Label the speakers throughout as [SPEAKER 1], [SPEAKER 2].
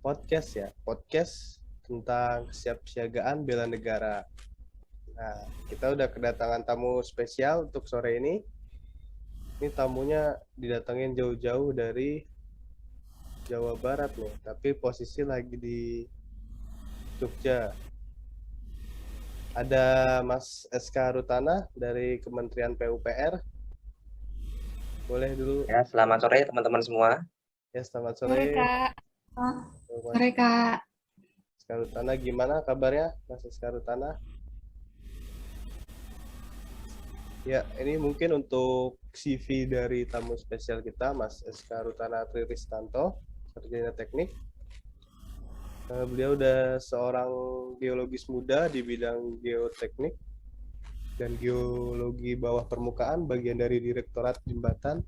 [SPEAKER 1] podcast ya, podcast tentang kesiapsiagaan bela negara. Nah, kita udah kedatangan tamu spesial untuk sore ini. Ini tamunya didatengin jauh-jauh dari Jawa Barat nih, tapi posisi lagi di Jogja. Ada Mas SK Rutana dari Kementerian PUPR. Boleh dulu.
[SPEAKER 2] Ya, selamat sore teman-teman semua.
[SPEAKER 1] Ya, selamat
[SPEAKER 3] Sore,
[SPEAKER 1] sore.
[SPEAKER 3] Kak.
[SPEAKER 1] Mas
[SPEAKER 3] Sore, Kak.
[SPEAKER 1] SK Rutana, gimana kabarnya Mas SK Rutana? Ya, ini mungkin untuk CV dari tamu spesial kita, Mas SK Rutana Triristanto, sarjana teknik. Beliau udah seorang geologis muda di bidang geoteknik dan geologi bawah permukaan, bagian dari Direktorat Jembatan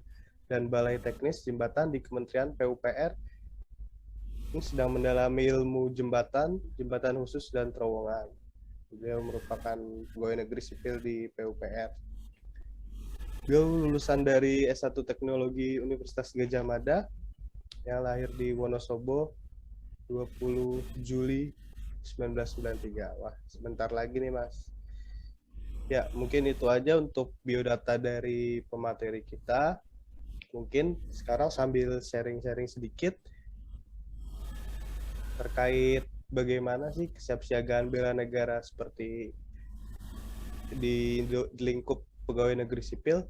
[SPEAKER 1] dan Balai Teknis Jembatan di Kementerian PUPR. Ini sedang mendalami ilmu jembatan, jembatan khusus dan terowongan. Beliau merupakan pegawai negeri sipil di PUPR. Beliau lulusan dari S1 Teknologi Universitas Gadjah Mada yang lahir di Wonosobo 20 Juli 1993. Wah, sebentar lagi nih, Mas. Ya, mungkin itu aja untuk biodata dari pemateri kita. Mungkin sekarang sambil sharing-sharing sedikit terkait bagaimana sih kesiapsiagaan bela negara seperti di lingkup pegawai negeri sipil.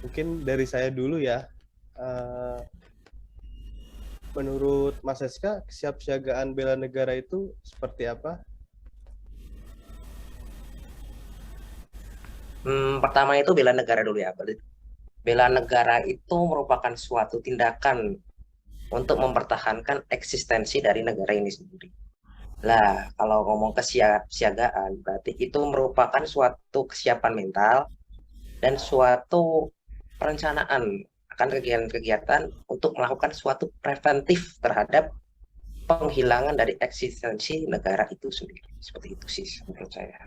[SPEAKER 1] Mungkin dari saya dulu ya. Menurut Mas SK, kesiapsiagaan bela negara itu seperti apa?
[SPEAKER 2] Pertama itu bela negara dulu ya. Bela negara itu merupakan suatu tindakan untuk mempertahankan eksistensi dari negara ini sendiri. Lah, kalau ngomong kesiapsiagaan, berarti itu merupakan suatu kesiapan mental dan suatu perencanaan akan kegiatan-kegiatan untuk melakukan suatu preventif terhadap penghilangan dari eksistensi negara itu sendiri. Seperti itu sih menurut saya.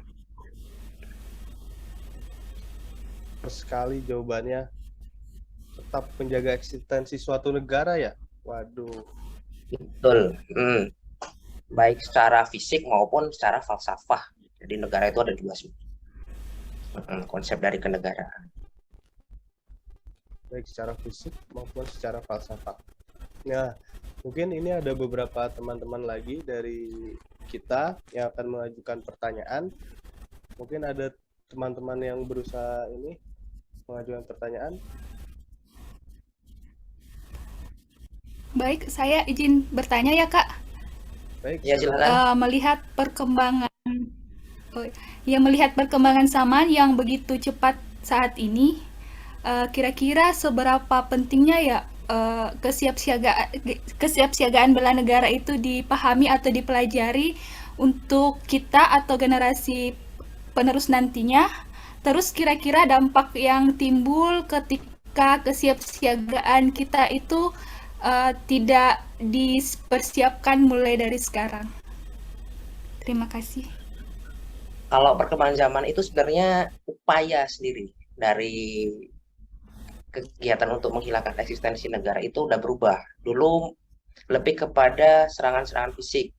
[SPEAKER 1] Sekali jawabannya, tetap menjaga eksistensi suatu negara ya? Waduh.
[SPEAKER 2] Betul. Baik secara fisik maupun secara falsafah. Jadi negara itu ada dua sih. Konsep dari kenegaraan.
[SPEAKER 1] Baik secara fisik maupun secara falsafah. Nah, mungkin ini ada beberapa teman-teman lagi dari kita yang akan mengajukan pertanyaan. Mungkin ada teman-teman yang berusaha ini mengajukan pertanyaan.
[SPEAKER 3] Baik, saya izin bertanya ya, Kak.
[SPEAKER 1] Baik,
[SPEAKER 2] Ya, silakan.
[SPEAKER 3] Melihat perkembangan zaman yang begitu cepat saat ini, kira-kira seberapa pentingnya ya kesiapsiagaan bela negara itu dipahami atau dipelajari untuk kita atau generasi penerus nantinya. Terus kira-kira dampak yang timbul ketika kesiapsiagaan kita itu tidak dipersiapkan mulai dari sekarang. Terima kasih.
[SPEAKER 2] Kalau perkembangan zaman itu sebenarnya upaya sendiri dari kegiatan untuk menghilangkan eksistensi negara itu udah berubah. Dulu lebih kepada serangan-serangan fisik.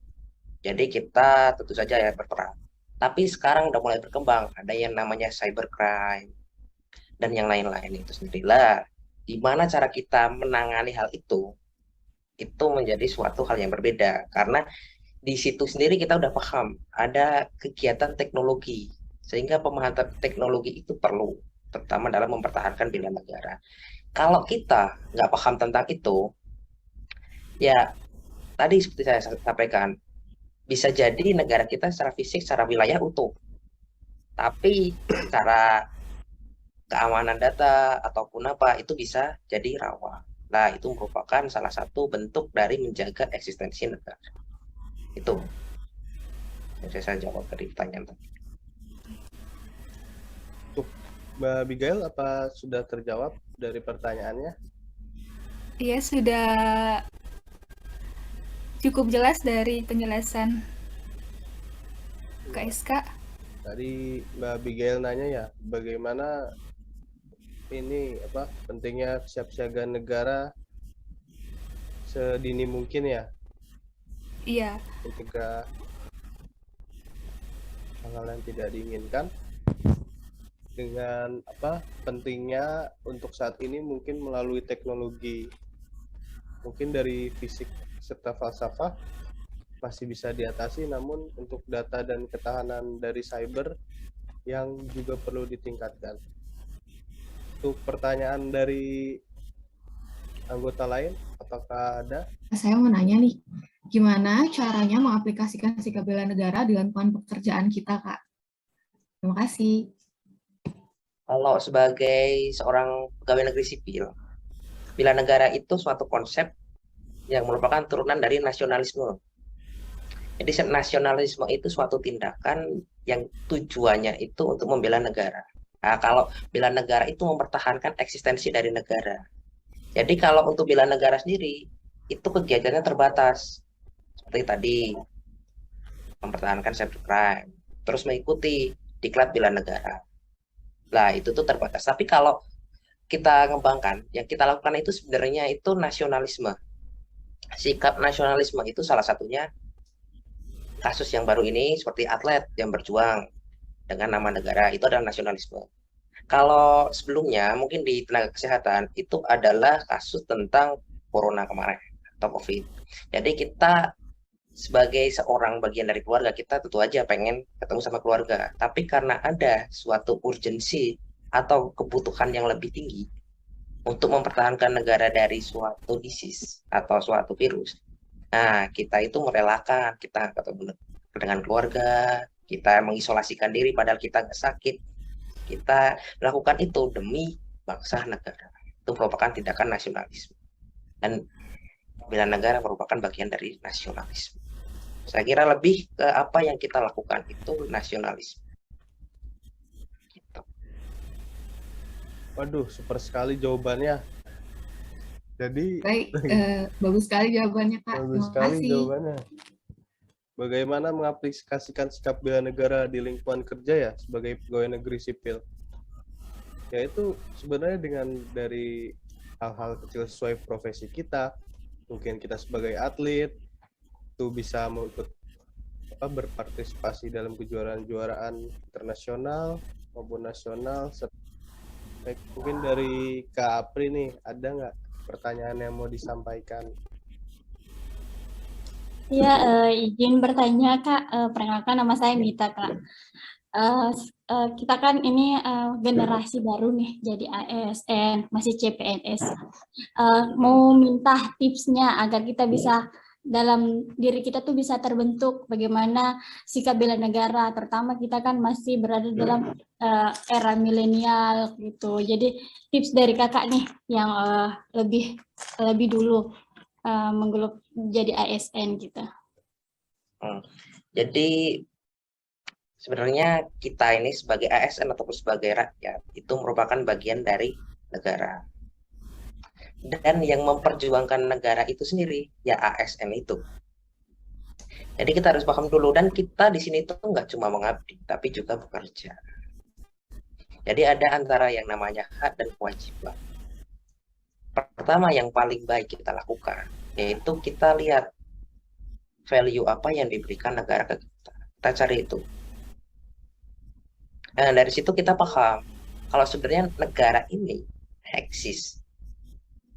[SPEAKER 2] Jadi kita tentu saja ya berperang. Tapi sekarang udah mulai berkembang. Ada yang namanya cybercrime dan yang lain-lain itu sendirilah. Gimana cara kita menangani hal itu menjadi suatu hal yang berbeda. Karena di situ sendiri kita udah paham ada kegiatan teknologi. Sehingga pemahaman teknologi itu perlu. Terutama dalam mempertahankan bela negara. Kalau kita nggak paham tentang itu, ya tadi seperti saya sampaikan, bisa jadi negara kita secara fisik, secara wilayah utuh. Tapi secara keamanan data ataupun apa, itu bisa jadi rawan. Nah, itu merupakan salah satu bentuk dari menjaga eksistensi negara. Itu yang saya jawab dari pertanyaan tadi.
[SPEAKER 1] Untuk Mbak Abigail, apa sudah terjawab dari pertanyaannya?
[SPEAKER 3] Iya, sudah cukup jelas dari penjelasan KSK.
[SPEAKER 1] Tadi Mbak Abigail nanya ya, bagaimana ini pentingnya kesiapsiagaan negara sedini mungkin ya,
[SPEAKER 3] Iya,
[SPEAKER 1] mencegah hal-hal yang tidak diinginkan. Dengan pentingnya untuk saat ini mungkin melalui teknologi, mungkin dari fisik serta falsafah masih bisa diatasi, namun untuk data dan ketahanan dari cyber yang juga perlu ditingkatkan. Untuk pertanyaan dari anggota lain, apakah ada?
[SPEAKER 4] Saya mau nanya nih, gimana caranya mengaplikasikan sikap bela negara di lingkungan pekerjaan kita, Kak? Terima kasih.
[SPEAKER 2] Kalau sebagai seorang pegawai negeri sipil, bela negara itu suatu konsep yang merupakan turunan dari nasionalisme. Jadi nasionalisme itu suatu tindakan yang tujuannya itu untuk membela negara. Nah, kalau bela negara itu mempertahankan eksistensi dari negara. Jadi kalau untuk bela negara sendiri, itu kegiatannya terbatas. Seperti tadi, mempertahankan cybercrime, terus mengikuti diklat bela negara. Nah, itu tuh terbatas. Tapi kalau kita ngembangkan, yang kita lakukan itu sebenarnya itu nasionalisme. Sikap nasionalisme itu salah satunya kasus yang baru ini seperti atlet yang berjuang dengan nama negara, itu adalah nasionalisme. Kalau sebelumnya mungkin di tenaga kesehatan itu adalah kasus tentang corona kemarin atau COVID. Jadi kita sebagai seorang bagian dari keluarga, kita tentu aja pengen ketemu sama keluarga. Tapi karena ada suatu urgensi atau kebutuhan yang lebih tinggi untuk mempertahankan negara dari suatu disease atau suatu virus, nah kita itu merelakan, kita ketemu dengan keluarga, kita mengisolasikan diri padahal kita nggak sakit. Kita melakukan itu demi bangsa negara. Itu merupakan tindakan nasionalisme. Dan bela negara merupakan bagian dari nasionalisme. Saya kira lebih ke apa yang kita lakukan itu nasionalisme. Gitu.
[SPEAKER 1] Waduh, super sekali jawabannya. Jadi
[SPEAKER 4] Baik, bagus sekali jawabannya, Kak.
[SPEAKER 1] bagus
[SPEAKER 4] Terima
[SPEAKER 1] sekali
[SPEAKER 4] kasih.
[SPEAKER 1] jawabannya. Bagaimana mengaplikasikan sikap bela negara di lingkungan kerja ya sebagai pegawai negeri sipil? Yaitu sebenarnya dengan dari hal-hal kecil sesuai profesi kita. Mungkin kita sebagai atlet itu bisa berpartisipasi dalam kejuaraan-kejuaraan internasional maupun nasional. Baik, mungkin dari Kak Apri nih, ada nggak pertanyaan yang mau disampaikan?
[SPEAKER 5] Ya, izin bertanya Kak. Perkenalkan nama saya Mita Kak. Kita kan ini generasi baru nih, jadi ASN, masih CPNS. Mau minta tipsnya agar kita bisa dalam diri kita tuh bisa terbentuk bagaimana sikap bela negara, terutama kita kan masih berada dalam era milenial gitu. Jadi tips dari kakak nih yang lebih dulu menggelup jadi ASN gitu.
[SPEAKER 2] Jadi sebenarnya kita ini sebagai ASN ataupun sebagai rakyat itu merupakan bagian dari negara. Dan yang memperjuangkan negara itu sendiri ya ASN itu. Jadi kita harus paham dulu, dan kita di sini tuh nggak cuma mengabdi, tapi juga bekerja. Jadi ada antara yang namanya hak dan kewajiban. Pertama yang paling baik kita lakukan, yaitu kita lihat value apa yang diberikan negara ke kita. Kita cari itu. Nah, dari situ kita paham kalau sebenarnya negara ini eksis.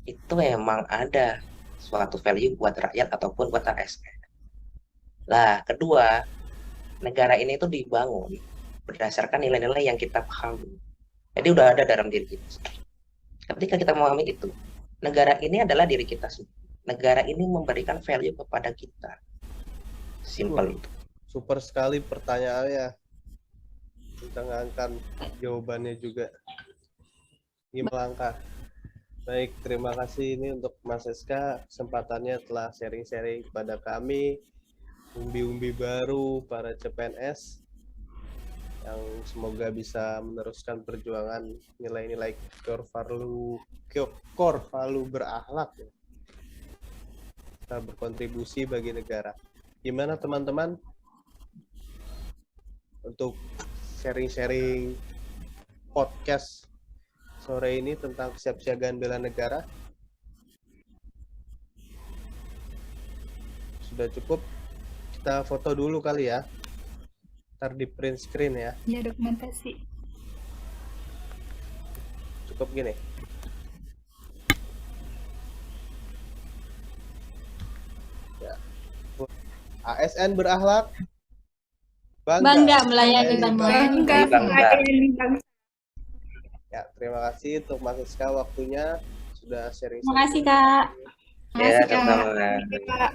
[SPEAKER 2] Itu memang ada suatu value buat rakyat ataupun buat ASN. Nah, kedua, negara ini itu dibangun berdasarkan nilai-nilai yang kita pahami. Jadi udah ada dalam diri kita sendiri. Ketika kita memahami itu, negara ini adalah diri kita sendiri. Negara ini memberikan value kepada kita. Simpel itu.
[SPEAKER 1] Super sekali pertanyaannya. Kita ngangkat jawabannya juga. Gimana langkah? Baik, terima kasih ini untuk Mas Eska, kesempatannya telah sharing-sharing kepada kami, umbi-umbi baru para CPNS, yang semoga bisa meneruskan perjuangan nilai-nilai core value berakhlak, kita berkontribusi bagi negara. Gimana teman-teman untuk sharing-sharing podcast sore ini tentang kesiapsiagaan bela negara? udah cukup, kita foto dulu kali ya. Ntar di print screen ya.
[SPEAKER 3] Ya, dokumentasi.
[SPEAKER 1] Cukup gini. Ya. ASN berakhlak.
[SPEAKER 5] Bangga melayani
[SPEAKER 3] Bangga
[SPEAKER 2] Bangga.
[SPEAKER 3] melayani bangsa.
[SPEAKER 1] Ya, terima kasih untuk Mas Siska waktunya sudah sharing.
[SPEAKER 5] Terima kasih, Kak.
[SPEAKER 2] Ya,
[SPEAKER 4] Makasih, Kak.
[SPEAKER 2] sama-sama.
[SPEAKER 3] Kak.